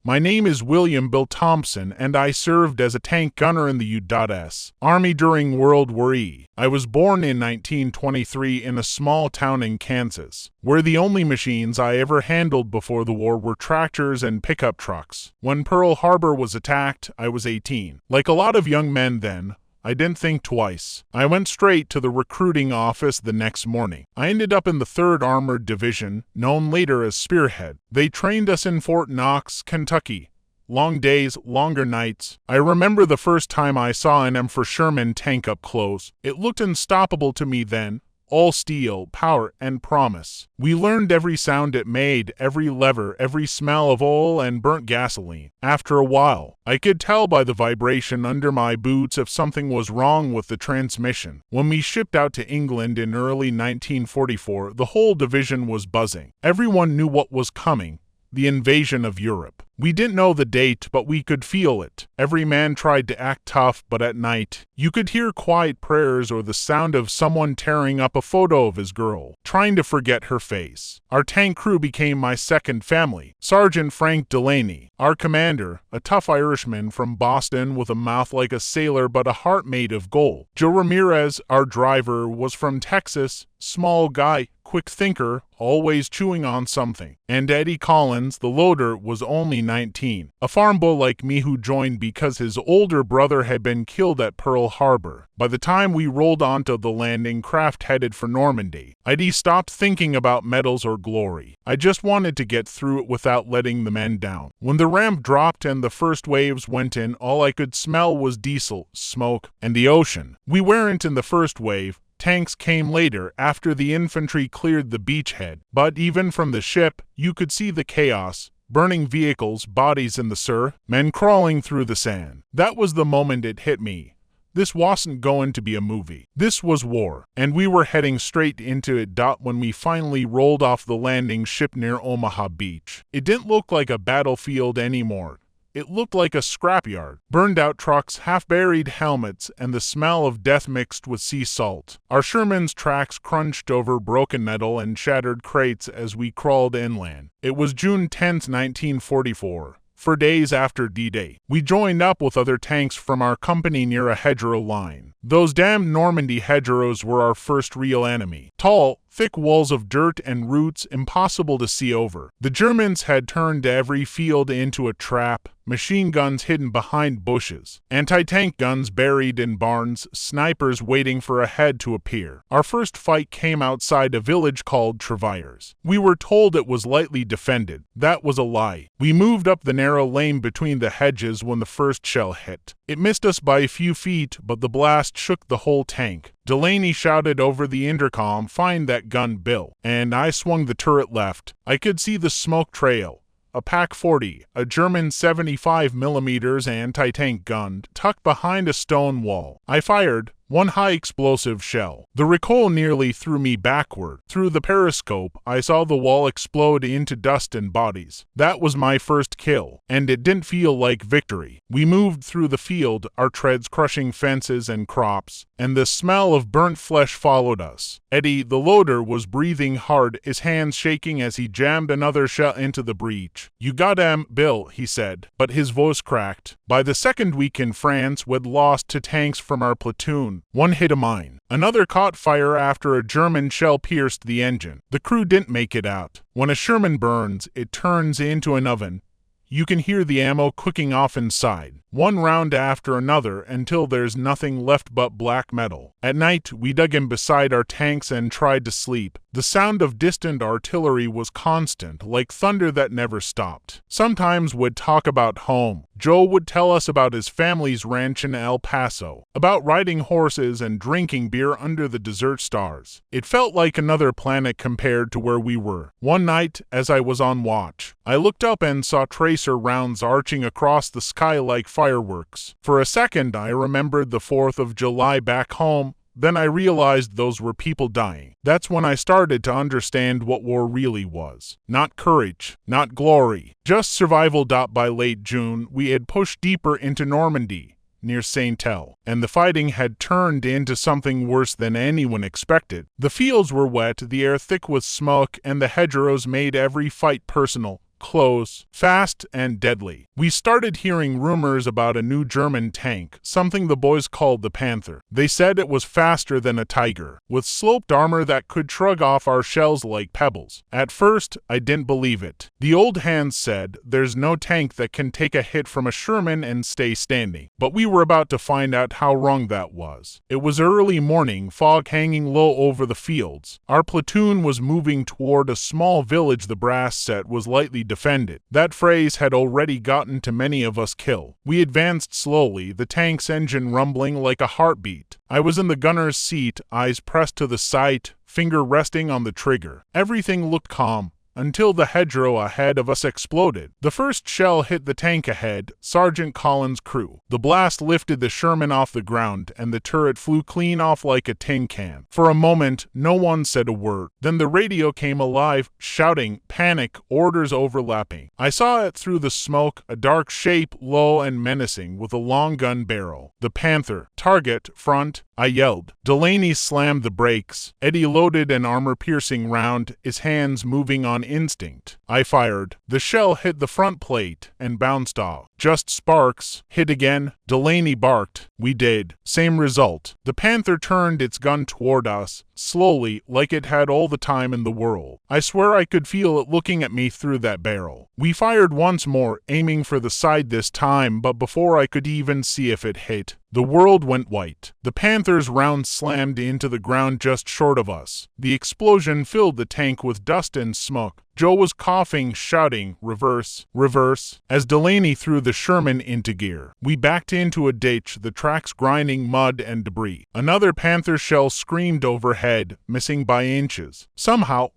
My name is William Bill Thompson, and I served as a tank gunner in the U.S. Army during World War I. I was born in 1923 in a small town in Kansas, where the only machines I ever handled before the war were tractors and pickup trucks. When Pearl Harbor was attacked, I was 18. Like a lot of young men then, I didn't think twice. I went straight to the recruiting office the next morning. I ended up in the 3rd Armored Division, known later as Spearhead. They trained us in Fort Knox, Kentucky. Long days, longer nights. I remember the first time I saw an M for Sherman tank up close. It looked unstoppable to me then. All steel, power, and promise. We learned every sound it made, every lever, every smell of oil and burnt gasoline. After a while, I could tell by the vibration under my boots if something was wrong with the transmission. When we shipped out to England in early 1944, the whole division was buzzing. Everyone knew what was coming. The invasion of Europe. We didn't know the date, but we could feel it. Every man tried to act tough, but at night, you could hear quiet prayers or the sound of someone tearing up a photo of his girl, trying to forget her face. Our tank crew became my second family. Sergeant Frank Delaney, our commander, a tough Irishman from Boston with a mouth like a sailor but a heart made of gold. Joe Ramirez, our driver, was from Texas, small guy, quick thinker, always chewing on something. And Eddie Collins, the loader, was only 19. A farm boy like me who joined because his older brother had been killed at Pearl Harbor. By the time we rolled onto the landing craft headed for Normandy, Eddie stopped thinking about medals or glory. I just wanted to get through it without letting the men down. When the ramp dropped and the first waves went in, all I could smell was diesel, smoke, and the ocean. We weren't in the first wave. Tanks came later, after the infantry cleared the beachhead. But even from the ship, you could see the chaos. Burning vehicles, bodies in the surf, men crawling through the sand. That was the moment it hit me. This wasn't going to be a movie. This was war, and we were heading straight into it. When we finally rolled off the landing ship near Omaha Beach, it didn't look like a battlefield anymore. It looked like a scrapyard. Burned out trucks, half-buried helmets, and the smell of death mixed with sea salt. Our Sherman's tracks crunched over broken metal and shattered crates as we crawled inland. It was June 10, 1944. 4 days after D-Day, we joined up with other tanks from our company near a hedgerow line. Those damned Normandy hedgerows were our first real enemy. Tall, thick walls of dirt and roots impossible to see over. The Germans had turned every field into a trap, machine guns hidden behind bushes, anti-tank guns buried in barns, snipers waiting for a head to appear. Our first fight came outside a village called Trevires. We were told it was lightly defended. That was a lie. We moved up the narrow lane between the hedges when the first shell hit. It missed us by a few feet, but the blast shook the whole tank. Delaney shouted over the intercom, "Find that gun, Bill," and I swung the turret left. I could see the smoke trail. A Pak 40, a German 75mm anti-tank gun, tucked behind a stone wall. I fired one high-explosive shell. The recoil nearly threw me backward. Through the periscope, I saw the wall explode into dust and bodies. That was my first kill, and it didn't feel like victory. We moved through the field, our treads crushing fences and crops, and the smell of burnt flesh followed us. Eddie, the loader, was breathing hard, his hands shaking as he jammed another shell into the breach. "You got him, Bill," he said, but his voice cracked. By the second week in France, we'd lost 2 tanks from our platoon. One hit a mine. Another caught fire after a German shell pierced the engine. The crew didn't make it out. When a Sherman burns, it turns into an oven. You can hear the ammo cooking off inside, one round after another until there's nothing left but black metal. At night, we dug in beside our tanks and tried to sleep. The sound of distant artillery was constant, like thunder that never stopped. Sometimes we'd talk about home. Joe would tell us about his family's ranch in El Paso, about riding horses and drinking beer under the desert stars. It felt like another planet compared to where we were. One night, as I was on watch, I looked up and saw tracer rounds arching across the sky like fireworks. For a second, I remembered the 4th of July back home. Then I realized those were people dying. That's when I started to understand what war really was. Not courage, not glory, just survival. By late June, we had pushed deeper into Normandy, near Saint-El, and the fighting had turned into something worse than anyone expected. The fields were wet, the air thick with smoke, and the hedgerows made every fight personal. close, fast, and deadly. We started hearing rumors about a new German tank, something the boys called the Panther. They said it was faster than a Tiger, with sloped armor that could shrug off our shells like pebbles. At first, I didn't believe it. The old hands said, there's no tank that can take a hit from a Sherman and stay standing. But we were about to find out how wrong that was. It was early morning, fog hanging low over the fields. Our platoon was moving toward a small village the brass said was lightly defended. That phrase had already gotten to many of us killed. We advanced slowly, the tank's engine rumbling like a heartbeat. I was in the gunner's seat, eyes pressed to the sight, finger resting on the trigger. Everything looked calm, until the hedgerow ahead of us exploded. The first shell hit the tank ahead, Sergeant Collins' crew. The blast lifted the Sherman off the ground, and the turret flew clean off like a tin can. For a moment, no one said a word. Then the radio came alive, shouting, panic, orders overlapping. I saw it through the smoke, a dark shape, low and menacing, with a long gun barrel. The Panther. Target, front, I yelled. Delaney slammed the brakes. Eddie loaded an armor-piercing round, his hands moving on instinct. I fired. The shell hit the front plate and bounced off. Just sparks. Hit again. Delaney barked. We did. Same result. The Panther turned its gun toward us, slowly, like it had all the time in the world. I swear I could feel it looking at me through that barrel. We fired once more, aiming for the side this time, but before I could even see if it hit, the world went white. The Panther's round slammed into the ground just short of us. The explosion filled the tank with dust and smoke. Joe was coughing, shouting, reverse, reverse, as Delaney threw the Sherman into gear. We backed into a ditch, the tracks grinding mud and debris. Another Panther shell screamed overhead, missing by inches. Somehow,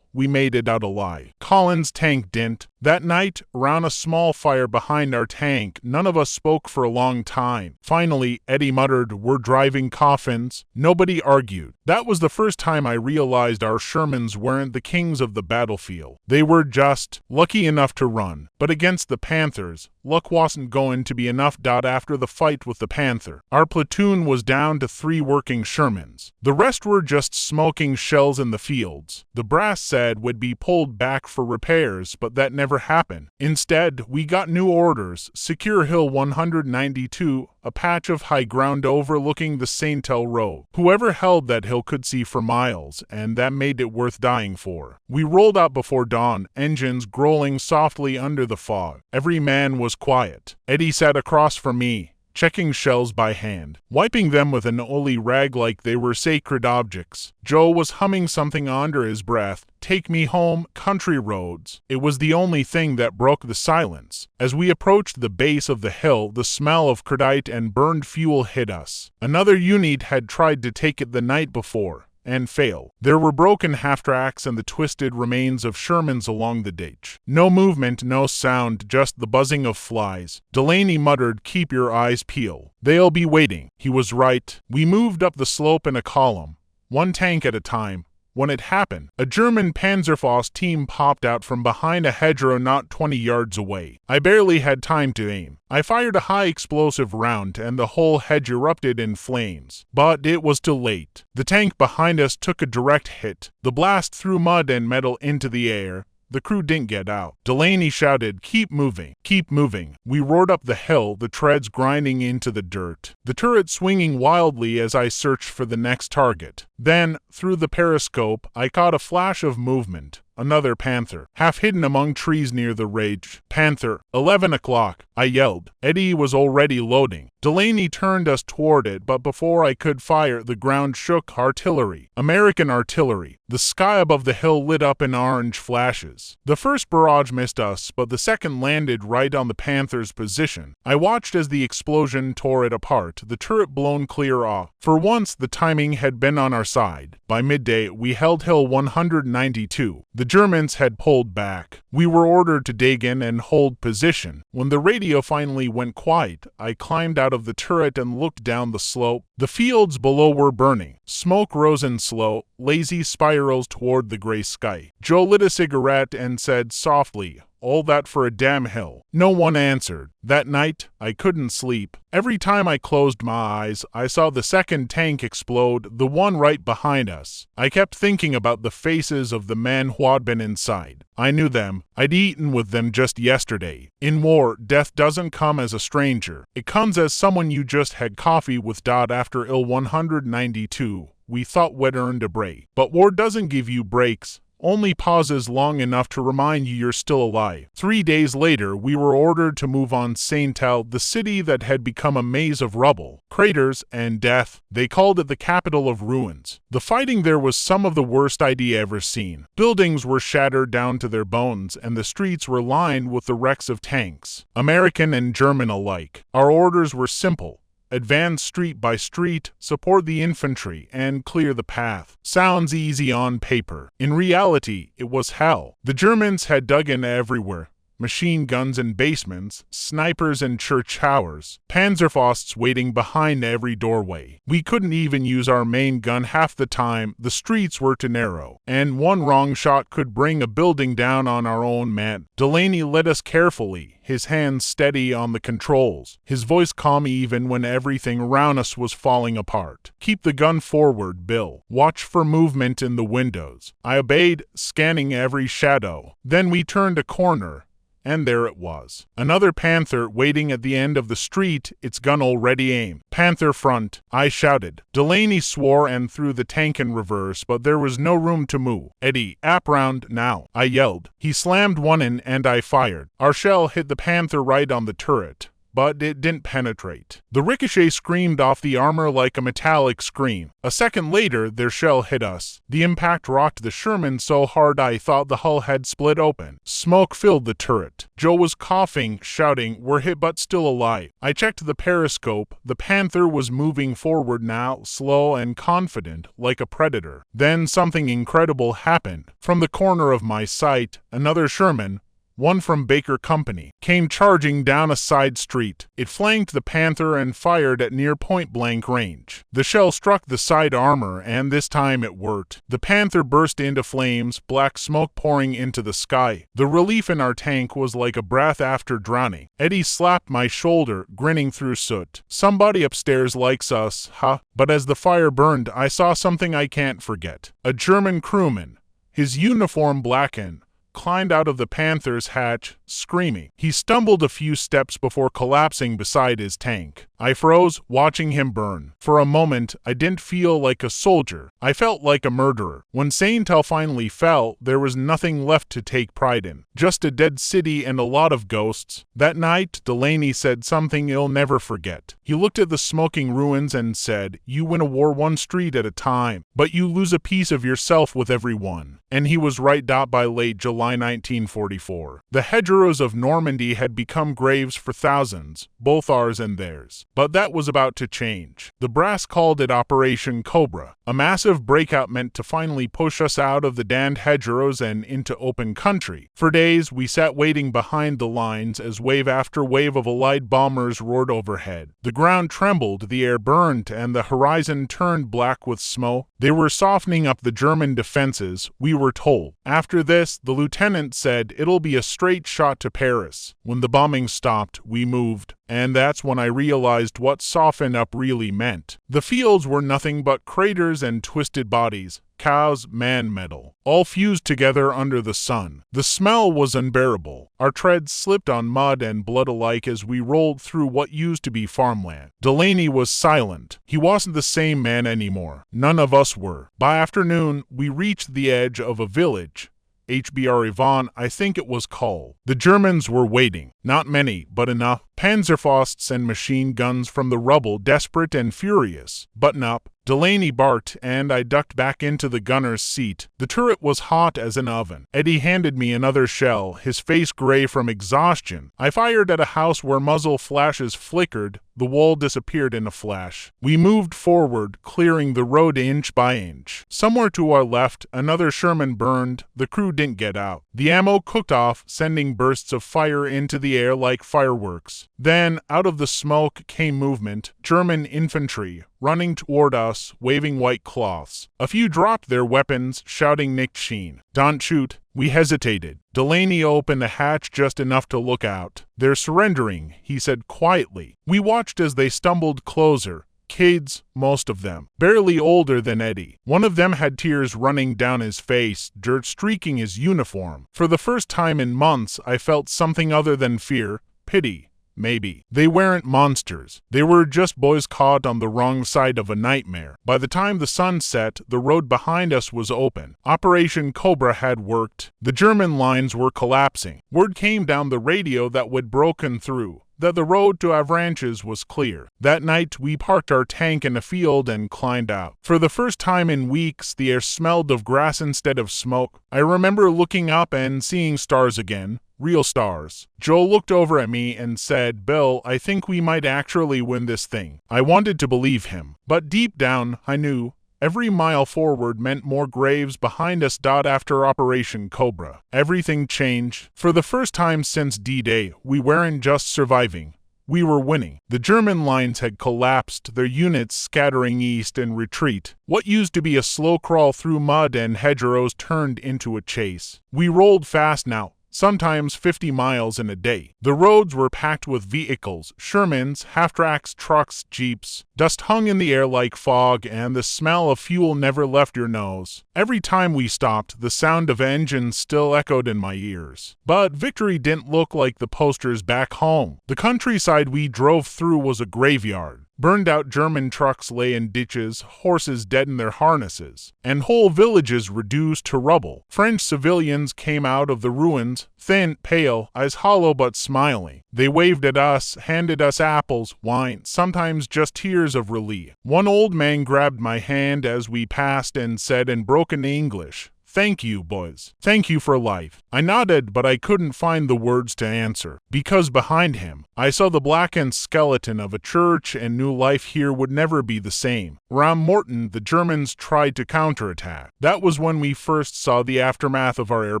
we made it out alive. Collins' tank didn't. That night, around a small fire behind our tank, none of us spoke for a long time. Finally, Eddie muttered, "We're driving coffins." Nobody argued. That was the first time I realized our Shermans weren't the kings of the battlefield. They were just lucky enough to run. But against the Panthers, luck wasn't going to be enough. After the fight with the Panther, our platoon was down to 3 working Shermans. The rest were just smoking shells in the fields. The brass said we'd be pulled back for repairs, but that never happened. Instead, we got new orders: secure Hill 192, a patch of high ground overlooking the Saintel Road. Whoever held that hill could see for miles, and that made it worth dying for. We rolled out before dawn, engines growling softly under the fog. Every man was quiet. Eddie sat across from me, checking shells by hand, wiping them with an oily rag like they were sacred objects. Joe was humming something under his breath. Take me home, country roads. It was the only thing that broke the silence. As we approached the base of the hill, the smell of cordite and burned fuel hit us. Another unit had tried to take it the night before, and failed. There were broken half-tracks and the twisted remains of Shermans along the ditch. No movement, no sound, just the buzzing of flies. Delaney muttered, "Keep your eyes peeled. They'll be waiting." He was right. We moved up the slope in a column, one tank at a time. When it happened, a German Panzerfaust team popped out from behind a hedgerow not 20 yards away. I barely had time to aim. I fired a high-explosive round, and the whole hedge erupted in flames. But it was too late. The tank behind us took a direct hit. The blast threw mud and metal into the air. The crew didn't get out. Delaney shouted, "Keep moving, keep moving." We roared up the hill, the treads grinding into the dirt, the turret swinging wildly as I searched for the next target. Then, through the periscope, I caught a flash of movement. Another Panther, half hidden among trees near the ridge. "Panther, 11 o'clock, I yelled. Eddie was already loading. Delaney turned us toward it, but before I could fire, the ground shook. Artillery. American artillery. The sky above the hill lit up in orange flashes. The first barrage missed us, but the second landed right on the Panther's position. I watched as the explosion tore it apart, the turret blown clear off. For once, the timing had been on our side. By midday, we held Hill 192. The Germans had pulled back. We were ordered to dig in and hold position. When the radio finally went quiet, I climbed out of the turret and looked down the slope. The fields below were burning. Smoke rose in slow, lazy spirals toward the gray sky. Joe lit a cigarette and said softly, All that for a damn hill. No one answered. That night, I couldn't sleep. Every time I closed my eyes, I saw the second tank explode, the one right behind us. I kept thinking about the faces of the men who had been inside. I knew them. I'd eaten with them just yesterday. In war, death doesn't come as a stranger. It comes as someone you just had coffee with. After IL 192, we thought we'd earned a break. But war doesn't give you breaks. Only pauses long enough to remind you you're still alive. 3 days later, we were ordered to move on Saint-El, the city that had become a maze of rubble, craters, and death. They called it the capital of ruins. The fighting there was some of the worst I'd ever seen. Buildings were shattered down to their bones, and the streets were lined with the wrecks of tanks, American and German alike. Our orders were simple. Advance street by street, support the infantry, and clear the path. Sounds easy on paper. In reality, it was hell. The Germans had dug in everywhere. Machine guns in basements, snipers in church towers, Panzerfausts waiting behind every doorway. We couldn't even use our main gun half the time, the streets were too narrow, and one wrong shot could bring a building down on our own men. Delaney led us carefully, his hands steady on the controls, his voice calm even when everything around us was falling apart. Keep the gun forward, Bill. Watch for movement in the windows. I obeyed, scanning every shadow. Then we turned a corner. And there it was. Another Panther waiting at the end of the street, its gun already aimed. Panther front, I shouted. Delaney swore and threw the tank in reverse, but there was no room to move. Eddie, up round now, I yelled. He slammed one in and I fired. Our shell hit the Panther right on the turret, but it didn't penetrate. The ricochet screamed off the armor like a metallic scream. A second later, their shell hit us. The impact rocked the Sherman so hard I thought the hull had split open. Smoke filled the turret. Joe was coughing, shouting, "We're hit but still alive." I checked the periscope. The Panther was moving forward now, slow and confident, like a predator. Then something incredible happened. From the corner of my sight, another Sherman, one from Baker Company, came charging down a side street. It flanked the Panther and fired at near point-blank range. The shell struck the side armor, and this time it worked. The Panther burst into flames, black smoke pouring into the sky. The relief in our tank was like a breath after drowning. Eddie slapped my shoulder, grinning through soot. Somebody upstairs likes us, huh? But as the fire burned, I saw something I can't forget. A German crewman, his uniform blackened, climbed out of the Panther's hatch, screaming. He stumbled a few steps before collapsing beside his tank. I froze, watching him burn. For a moment, I didn't feel like a soldier. I felt like a murderer. When Saint-El finally fell, there was nothing left to take pride in. Just a dead city and a lot of ghosts. That night, Delaney said something he'll never forget. He looked at the smoking ruins and said, "You win a war one street at a time, but you lose a piece of yourself with every one." And he was right. By late July 1944, the hedgerows of Normandy had become graves for thousands, both ours and theirs. But that was about to change. The brass called it Operation Cobra, a massive breakout meant to finally push us out of the damned hedgerows and into open country. For days, we sat waiting behind the lines as wave after wave of Allied bombers roared overhead. The ground trembled, the air burned, and the horizon turned black with smoke. They were softening up the German defenses, we were told. After this, the lieutenant said it'll be a straight shot to Paris. When the bombing stopped, we moved. And that's when I realized what soften up really meant. The fields were nothing but craters and twisted bodies, cows, man metal, all fused together under the sun. The smell was unbearable. Our treads slipped on mud and blood alike as we rolled through what used to be farmland. Delaney was silent. He wasn't the same man anymore. None of us were. By afternoon, we reached the edge of a village. HBR Yvonne, I think it was called. The Germans were waiting. Not many, but enough. Panzerfausts and machine guns from the rubble, desperate and furious. Button up. Delaney barked, and I ducked back into the gunner's seat. The turret was hot as an oven. Eddie handed me another shell, his face gray from exhaustion. I fired at a house where muzzle flashes flickered. The wall disappeared in a flash. We moved forward, clearing the road inch by inch. Somewhere to our left, another Sherman burned. The crew didn't get out. The ammo cooked off, sending bursts of fire into the air like fireworks. Then, out of the smoke came movement. German infantry, running toward us, us, waving white cloths. A few dropped their weapons, shouting "Nicht schießen." "Don't shoot." We hesitated. Delaney opened a hatch just enough to look out. "They're surrendering," he said quietly. We watched as they stumbled closer. Kids, most of them, barely older than Eddie. One of them had tears running down his face, dirt streaking his uniform. For the first time in months, I felt something other than fear, pity. Maybe. They weren't monsters. They were just boys caught on the wrong side of a nightmare. By the time the sun set, the road behind us was open. Operation Cobra had worked. The German lines were collapsing. Word came down the radio that we'd broken through, that the road to Avranches was clear. That night, we parked our tank in a field and climbed out. For the first time in weeks, the air smelled of grass instead of smoke. I remember looking up and seeing stars again. Real stars. Joe looked over at me and said, "Bill, I think we might actually win this thing." I wanted to believe him, but deep down, I knew every mile forward meant more graves behind us. After Operation Cobra, everything changed. For the first time since D-Day, we weren't just surviving. We were winning. The German lines had collapsed, their units scattering east in retreat. What used to be a slow crawl through mud and hedgerows turned into a chase. We rolled fast now, sometimes 50 miles in a day. The roads were packed with vehicles, Shermans, half-tracks, trucks, jeeps. Dust hung in the air like fog, and the smell of fuel never left your nose. Every time we stopped, the sound of engines still echoed in my ears. But victory didn't look like the posters back home. The countryside we drove through was a graveyard. Burned-out German trucks lay in ditches, horses dead in their harnesses, and whole villages reduced to rubble. French civilians came out of the ruins, thin, pale, eyes hollow but smiling. They waved at us, handed us apples, wine, sometimes just tears of relief. One old man grabbed my hand as we passed and said in broken English, "Thank you, boys. Thank you for life." I nodded, but I couldn't find the words to answer, because behind him, I saw the blackened skeleton of a church, and knew life here would never be the same. Around Morton, the Germans tried to counterattack. That was when we first saw the aftermath of our air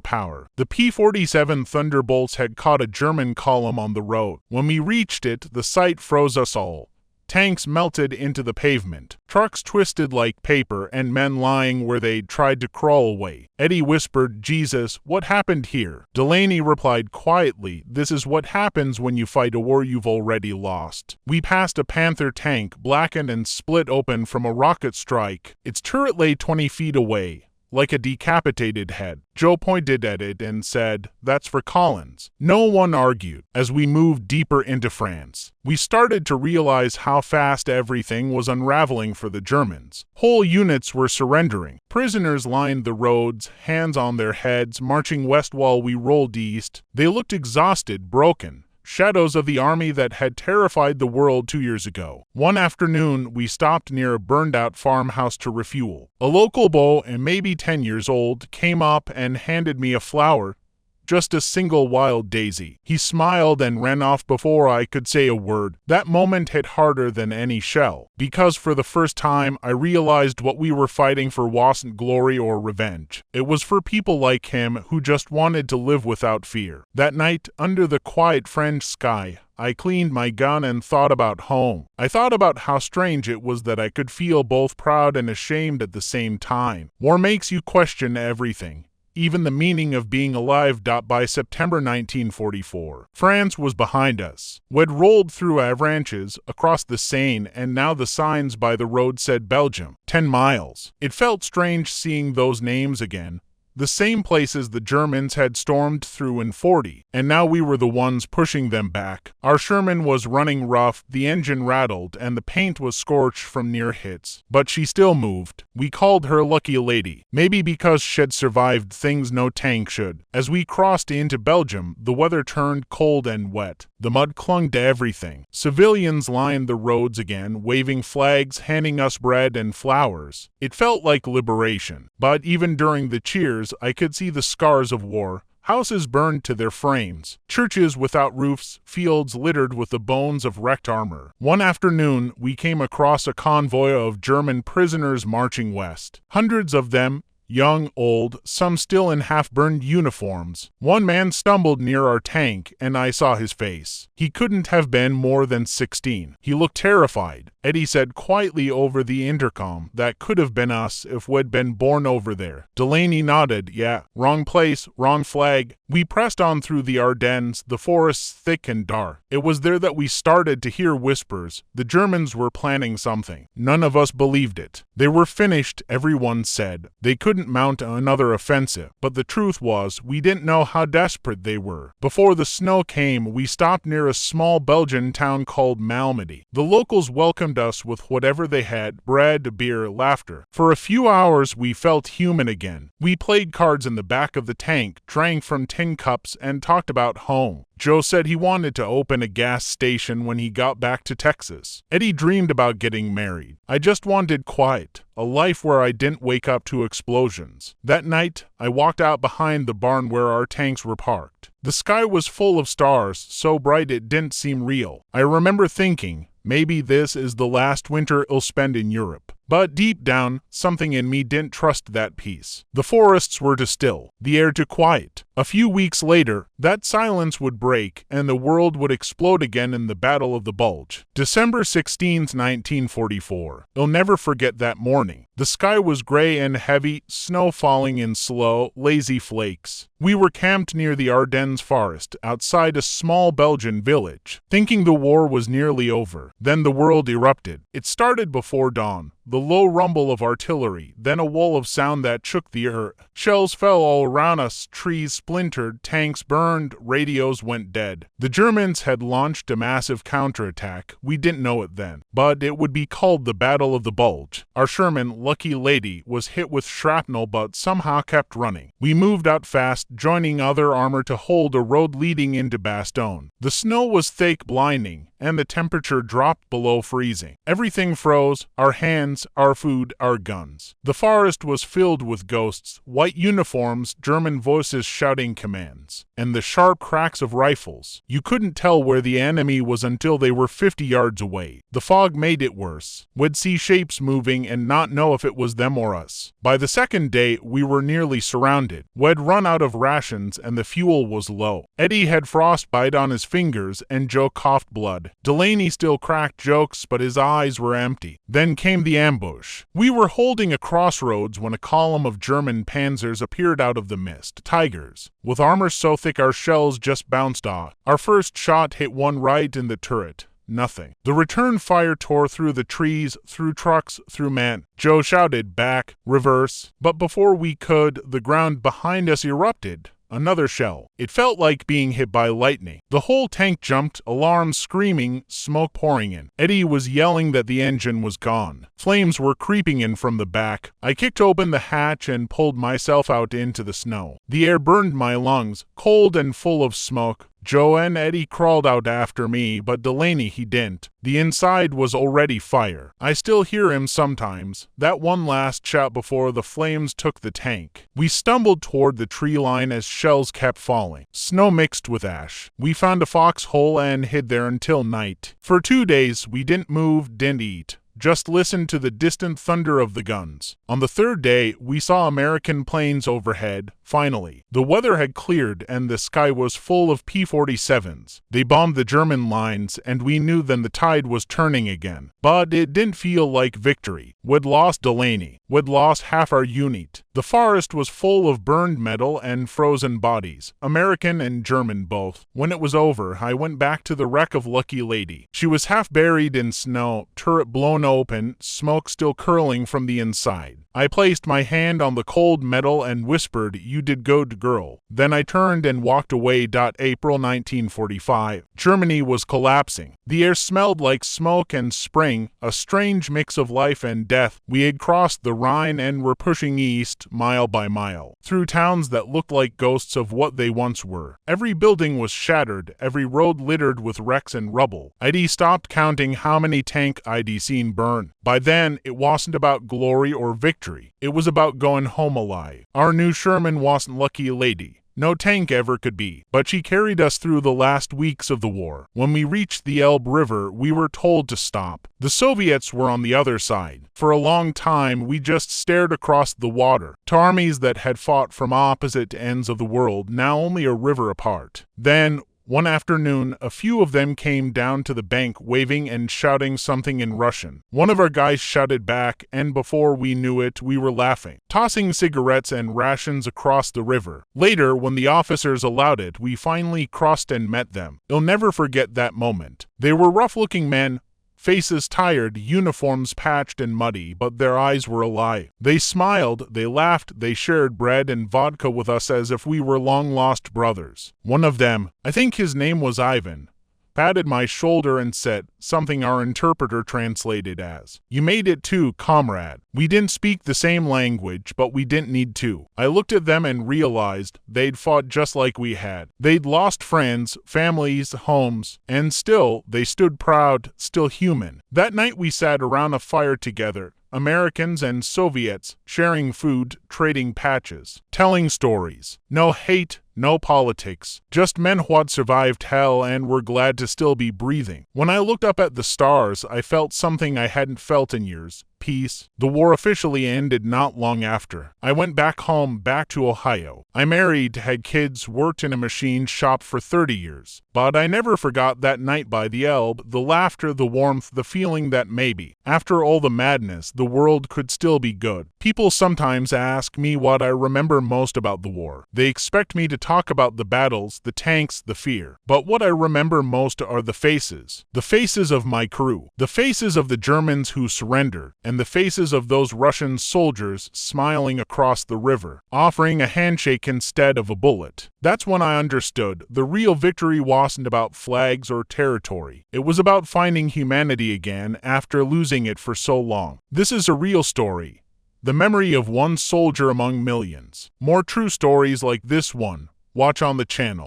power. The P-47 Thunderbolts had caught a German column on the road. When we reached it, the sight froze us all. Tanks melted into the pavement, trucks twisted like paper, and men lying where they'd tried to crawl away. Eddie whispered, "Jesus, what happened here?" Delaney replied quietly, "This is what happens when you fight a war you've already lost." We passed a Panther tank, blackened and split open from a rocket strike. Its turret lay 20 feet away, like a decapitated head. Joe pointed at it and said, "That's for Collins." No one argued. As we moved deeper into France, we started to realize how fast everything was unraveling for the Germans. Whole units were surrendering. Prisoners lined the roads, hands on their heads, marching west while we rolled east. They looked exhausted, broken. Shadows of the army that had terrified the world 2 years ago. One afternoon, we stopped near a burned-out farmhouse to refuel. A local beau, and maybe 10 years old, came up and handed me a flower, just a single wild daisy. He smiled and ran off before I could say a word. That moment hit harder than any shell, because for the first time I realized what we were fighting for wasn't glory or revenge. It was for people like him who just wanted to live without fear. That night, under the quiet French sky, I cleaned my gun and thought about home. I thought about how strange it was that I could feel both proud and ashamed at the same time. War makes you question everything, even the meaning of being alive. By September 1944, France was behind us. We'd rolled through Avranches, across the Seine, and now the signs by the road said Belgium, 10 miles. It felt strange seeing those names again. The same places the Germans had stormed through in 40, and now we were the ones pushing them back. Our Sherman was running rough, the engine rattled, and the paint was scorched from near hits. But she still moved. We called her Lucky Lady, maybe because she'd survived things no tank should. As we crossed into Belgium, the weather turned cold and wet. The mud clung to everything. Civilians lined the roads again, waving flags, handing us bread and flowers. It felt like liberation. But even during the cheers, I could see the scars of war. Houses burned to their frames, churches without roofs, fields littered with the bones of wrecked armor. One afternoon, we came across a convoy of German prisoners marching west. Hundreds of them, young, old, some still in half-burned uniforms. One man stumbled near our tank, and I saw his face. He couldn't have been more than 16. He looked terrified. Eddie said quietly over the intercom, "That could have been us if we'd been born over there." Delaney nodded. "Yeah, wrong place, wrong flag." We pressed on through the Ardennes, the forests thick and dark. It was there that we started to hear whispers. The Germans were planning something. None of us believed it. They were finished, everyone said. They couldn't mount another offensive. But the truth was, we didn't know how desperate they were. Before the snow came, we stopped near a small Belgian town called Malmedy. The locals welcomed us with whatever they had: bread, beer, laughter. For a few hours we felt human again. We played cards in the back of the tank, drank from tin cups, and talked about home. Joe said he wanted to open a gas station when he got back to Texas. Eddie dreamed about getting married. I just wanted quiet, a life where I didn't wake up to explosions. That night, I walked out behind the barn where our tanks were parked. The sky was full of stars, so bright it didn't seem real. I remember thinking, maybe this is the last winter I'll spend in Europe. But deep down, something in me didn't trust that peace. The forests were to still, the air to quiet. A few weeks later, that silence would break and the world would explode again in the Battle of the Bulge. December 16, 1944. I'll never forget that morning. The sky was gray and heavy, snow falling in slow, lazy flakes. We were camped near the Ardennes forest, outside a small Belgian village, thinking the war was nearly over. Then the world erupted. It started before dawn. The low rumble of artillery, then a wall of sound that shook the earth. Shells fell all around us, trees splintered, tanks burned, radios went dead. The Germans had launched a massive counterattack. We didn't know it then, but it would be called the Battle of the Bulge. Our Sherman, Lucky Lady, was hit with shrapnel but somehow kept running. We moved out fast, joining other armor to hold a road leading into Bastogne. The snow was thick, blinding, and the temperature dropped below freezing. Everything froze, our hands, our food, our guns. The forest was filled with ghosts, white uniforms, German voices shouting commands, and the sharp cracks of rifles. You couldn't tell where the enemy was until they were 50 yards away. The fog made it worse. We'd see shapes moving and not know if it was them or us. By the second day, we were nearly surrounded. We'd run out of rations and the fuel was low. Eddie had frostbite on his fingers and Joe coughed blood. Delaney still cracked jokes, but his eyes were empty. Then came the ambush. We were holding a crossroads when a column of German panzers appeared out of the mist. Tigers, with armor so thick our shells just bounced off. Our first shot hit one right in the turret. Nothing. The return fire tore through the trees, through trucks, through men. Joe shouted, "Back, reverse." But before we could, the ground behind us erupted. Another shell. It felt like being hit by lightning. The whole tank jumped, alarms screaming, smoke pouring in. Eddie was yelling that the engine was gone. Flames were creeping in from the back. I kicked open the hatch and pulled myself out into the snow. The air burned my lungs, cold and full of smoke. Joe and Eddie crawled out after me, but Delaney he didn't. The inside was already fire. I still hear him sometimes, that one last shout before the flames took the tank. We stumbled toward the tree line as shells kept falling. Snow mixed with ash. We found a foxhole and hid there until night. For 2 days, we didn't move, didn't eat. Just listened to the distant thunder of the guns. On the third day, we saw American planes overhead. Finally, the weather had cleared and the sky was full of P-47s. They bombed the German lines and we knew then the tide was turning again. But it didn't feel like victory. We'd lost Delaney. We'd lost half our unit. The forest was full of burned metal and frozen bodies, American and German both. When it was over, I went back to the wreck of Lucky Lady. She was half buried in snow, turret blown open, smoke still curling from the inside. I placed my hand on the cold metal and whispered, "You did good, girl." Then I turned and walked away. April 1945. Germany was collapsing. The air smelled like smoke and spring, a strange mix of life and death. We had crossed the Rhine and were pushing east, mile by mile, through towns that looked like ghosts of what they once were. Every building was shattered, every road littered with wrecks and rubble. I'd stopped counting how many tanks I'd seen burn. By then, it wasn't about glory or victory. It was about going home alive. Our new Sherman wasn't Lucky Lady. no tank ever could be. But she carried us through the last weeks of the war. When we reached the Elbe River, we were told to stop. The Soviets were on the other side. For a long time, we just stared across the water to armies that had fought from opposite ends of the world, now only a river apart. Then, one afternoon, a few of them came down to the bank waving and shouting something in Russian. One of our guys shouted back, and before we knew it, we were laughing, tossing cigarettes and rations across the river. Later, when the officers allowed it, we finally crossed and met them. I'll never forget that moment. They were rough-looking men, faces tired, uniforms patched and muddy, but their eyes were alive. They smiled, they laughed, they shared bread and vodka with us as if we were long-lost brothers. One of them, I think his name was Ivan, patted my shoulder and said something our interpreter translated as, "You made it too, comrade." We didn't speak the same language, but we didn't need to. I looked at them and realized they'd fought just like we had. They'd lost friends, families, homes, and still, they stood proud, still human. That night we sat around a fire together, Americans and Soviets, sharing food, trading patches, telling stories. No hate, no politics, just men who had survived hell and were glad to still be breathing. When I looked up at the stars, I felt something I hadn't felt in years. Peace. The war officially ended not long after. I went back home, back to Ohio. I married, had kids, worked in a machine shop for 30 years. But I never forgot that night by the Elbe, the laughter, the warmth, the feeling that maybe, after all the madness, the world could still be good. People sometimes ask me what I remember most about the war. They expect me to talk about the battles, the tanks, the fear. But what I remember most are the faces. The faces of my crew. The faces of the Germans who surrendered, and the faces of those Russian soldiers smiling across the river, offering a handshake instead of a bullet. That's when I understood the real victory wasn't about flags or territory. It was about finding humanity again after losing it for so long. This is a real story. The memory of one soldier among millions. More true stories like this one, watch on the channel.